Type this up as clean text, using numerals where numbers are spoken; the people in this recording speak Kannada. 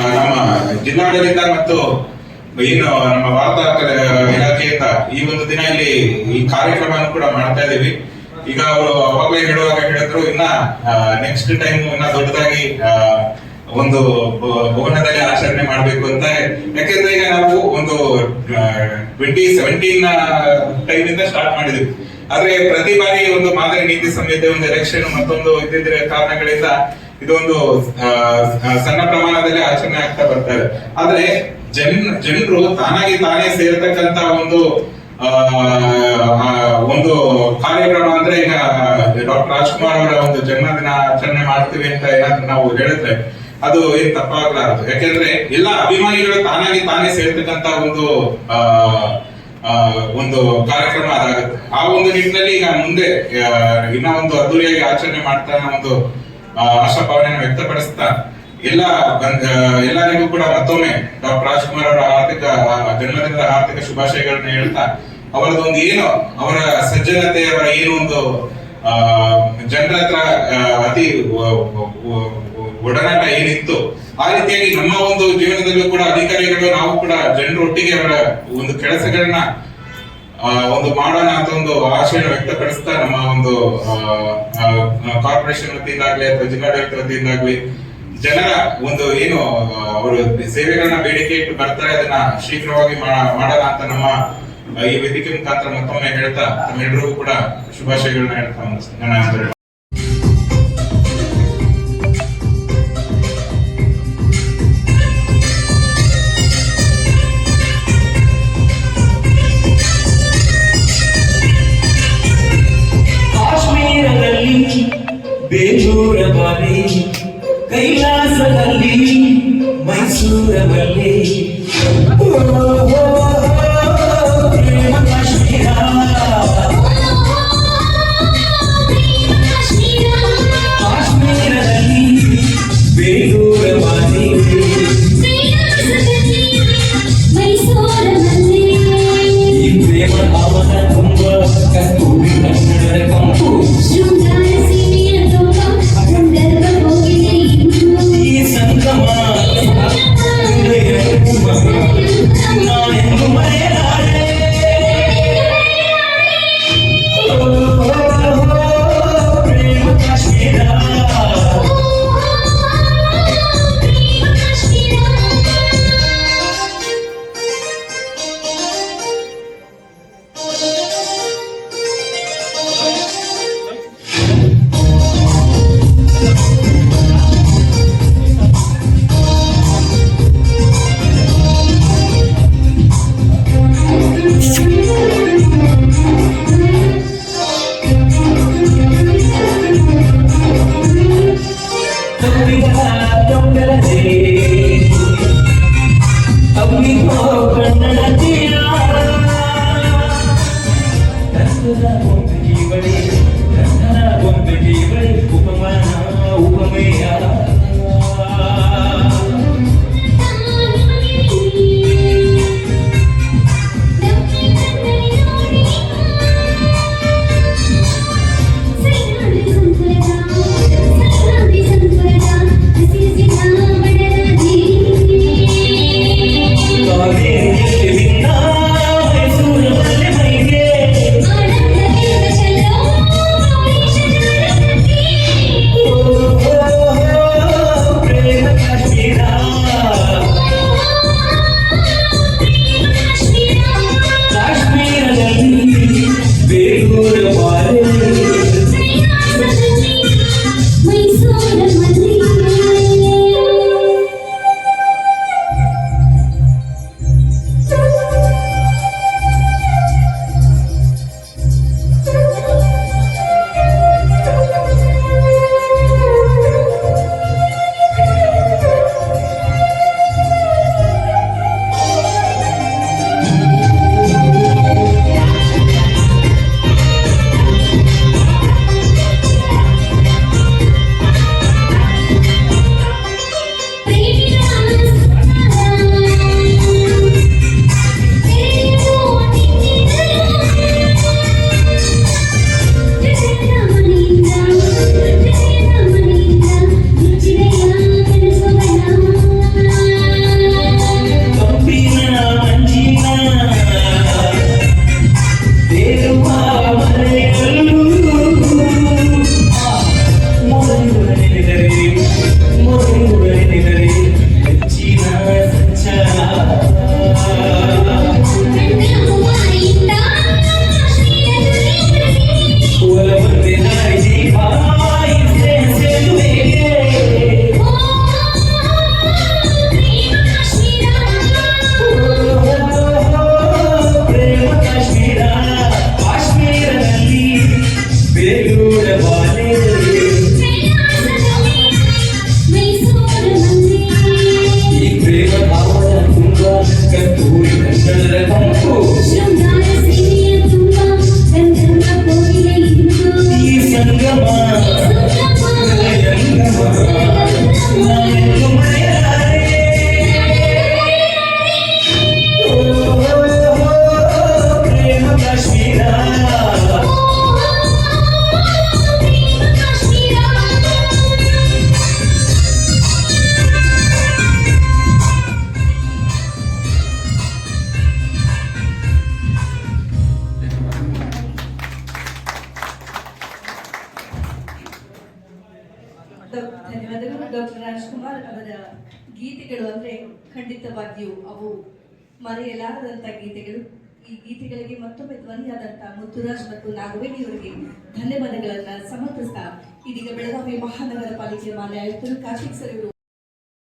ನಮ್ಮ ಜಿಲ್ಲಾಡಳಿತ ಮತ್ತು ಏನು ನಮ್ಮ ವಾರ್ತಾ ಇಲಾಖೆಯಿಂದ ಈ ಒಂದು ದಿನ ಇಲ್ಲಿ ಈ ಕಾರ್ಯಕ್ರಮವನ್ನು ಕೂಡ ಮಾಡ್ತಾ ಇದೀವಿ. ಈಗ ಅವರು ಅವಾಗಲೇ ಹೇಳಿದ್ರು ಇನ್ನ ನೆಕ್ಸ್ಟ್ ಟೈಮ್ ಇನ್ನ ದೊಡ್ಡದಾಗಿ ಒಂದು ಭವನದಲ್ಲಿ ಆಚರಣೆ ಮಾಡಬೇಕು ಅಂತ. ಯಾಕೆಂದ್ರೆ ಈಗ ನಾವು ಒಂದು 2017 ಟೈಮ್ ಇಂದ ಸ್ಟಾರ್ಟ್ ಮಾಡಿದ್ವಿ. ಆದ್ರೆ ಪ್ರತಿ ಬಾರಿ ಒಂದು ಮಾದರಿ ನೀತಿ ಸಂಹಿತೆ, ಒಂದು ಎಲೆಕ್ಷನ್, ಮತ್ತೊಂದು ಇದ್ದಿದ್ರೆ ಕಾರಣಗಳಿಂದ ಇದೊಂದು ಸಣ್ಣ ಪ್ರಮಾಣದಲ್ಲಿ ಆಚರಣೆ ಆಗ್ತಾ ಬರ್ತಾರೆ. ಆದ್ರೆ ಜನರು ತಾನೇ ಸೇರ್ತಕ್ಕಂತ ಒಂದು ಕಾರ್ಯಕ್ರಮ ಅಂದ್ರೆ ಈಗ ಡಾಕ್ಟರ್ ರಾಜ್ಕುಮಾರ್ ಅವರ ಒಂದು ಜನ್ಮದಿನ ಆಚರಣೆ ಮಾಡ್ತೀವಿ ಅಂತ ಏನಾದ್ರು ನಾವು ಹೇಳಿದ್ರೆ ಅದು ಏನ್ ತಪ್ಪಾಗಲಾರದು. ಯಾಕೆಂದ್ರೆ ಎಲ್ಲ ಅಭಿಮಾನಿಗಳು ತಾನೇ ಸೇರ್ತಕ್ಕಂತ ಒಂದು ಕಾರ್ಯಕ್ರಮ ಅದಾಗುತ್ತೆ. ಆ ಒಂದು ನಿಟ್ಟಿನಲ್ಲಿ ಈಗ ಮುಂದೆ ಇನ್ನ ಒಂದು ಅದ್ದೂರಿಯಾಗಿ ಆಚರಣೆ ಮಾಡ್ತಾ ಒಂದು ಆಶಾಭಾವನೆಯನ್ನು ವ್ಯಕ್ತಪಡಿಸ್ತಾ ಎಲ್ಲರಿಗೂ ಕೂಡ ಮತ್ತೊಮ್ಮೆ ಡಾಕ್ಟರ್ ರಾಜ್ಕುಮಾರ್ ಅವರ ಜನ್ಮದಿನದ ಆರ್ಥಿಕ ಶುಭಾಶಯಗಳನ್ನ ಹೇಳ್ತಾ, ಅವರದೊಂದು ಏನು ಅವರ ಸಜ್ಜನತೆ, ಅವರ ಏನು ಒಂದು ಜನರ ಹತ್ರ ಅತಿ ಒಡನಾಟ ಏನಿತ್ತು, ಆ ರೀತಿಯಾಗಿ ನಮ್ಮ ಒಂದು ಜೀವನದಲ್ಲೂ ಕೂಡ ಅಧಿಕಾರಿಗಳು ನಾವು ಕೂಡ ಜನರೊಟ್ಟಿಗೆ ಅವರ ಒಂದು ಕೆಲಸಗಳನ್ನ ಒಂದು ಮಾಡೋಣ ಅಂತ ಒಂದು ಆಶೆಯನ್ನು ವ್ಯಕ್ತಪಡಿಸ್ತಾ, ನಮ್ಮ ಒಂದು ಕಾರ್ಪೊರೇಷನ್ ವತಿಯಿಂದಾಗ್ಲಿ ಅಥವಾ ಜಿಲ್ಲಾಡಳಿತ ವತಿಯಿಂದಾಗ್ಲಿ ಜನರ ಒಂದು ಏನು ಅವರು ಸೇವೆಗಳನ್ನ ಬೇಡಿಕೆ ಇಟ್ಟು ಬರ್ತಾರೆ, ಅದನ್ನ ಶೀಘ್ರವಾಗಿ ಮಾಡೋಣ ಅಂತ ನಮ್ಮ ಈ ವೇದಿಕೆ ಮುಖಾಂತರ ಮತ್ತೊಮ್ಮೆ ಹೇಳ್ತಾ ತಮ್ಮೆಲ್ಲರಿಗೂ ಕೂಡ ಶುಭಾಶಯಗಳನ್ನ ಹೇಳ್ತಾ ನನ್ನ ಬೇಲೂರ ಬಾರಿ, ಕೈಲಾಸದಲ್ಲಿ ಮೈಸೂರ ಬಲ್ಲಿ, ಪ್ರೇಮ ಕಾಶ್ಮೀರ, ಕಾಶ್ಮೀರದಲ್ಲಿ ಬೇಲೂರ ಬಾರಿ, ಈ ಪ್ರೇಮ ಅವನ ತುಂಬ ಕಸ್ತೂರಿ ಕನ್ನಡದ ಕಂಪು, ಡಾಕ್ಟರ್ ರಾಜ್ಕುಮಾರ್ ಅವರ ಗೀತೆಗಳು ಅಂದ್ರೆ ಖಂಡಿತವಾಗಿಯೂ ಅವು ಮರೆಯಲಾರದಂತ ಗೀತೆಗಳು. ಈ ಗೀತೆಗಳಿಗೆ ಮತ್ತೊಮ್ಮೆ ಧ್ವನಿಯಾದಂತಹ ಮುತ್ತುರಾಜ್ ಮತ್ತು ನಾಗವೇಣಿ ಅವರಿಗೆ ಧನ್ಯವಾದಗಳನ್ನ ಸಮರ್ಪಿಸ್ತಾ ಇದೀಗ ಬೆಳಗಾವಿ ಮಹಾನಗರ ಪಾಲಿಕೆ ಮಾನ್ಯ ಆಯುಕ್ತರು ಕಾರ್ತಿಕ್ ಸರ್ ಇವರು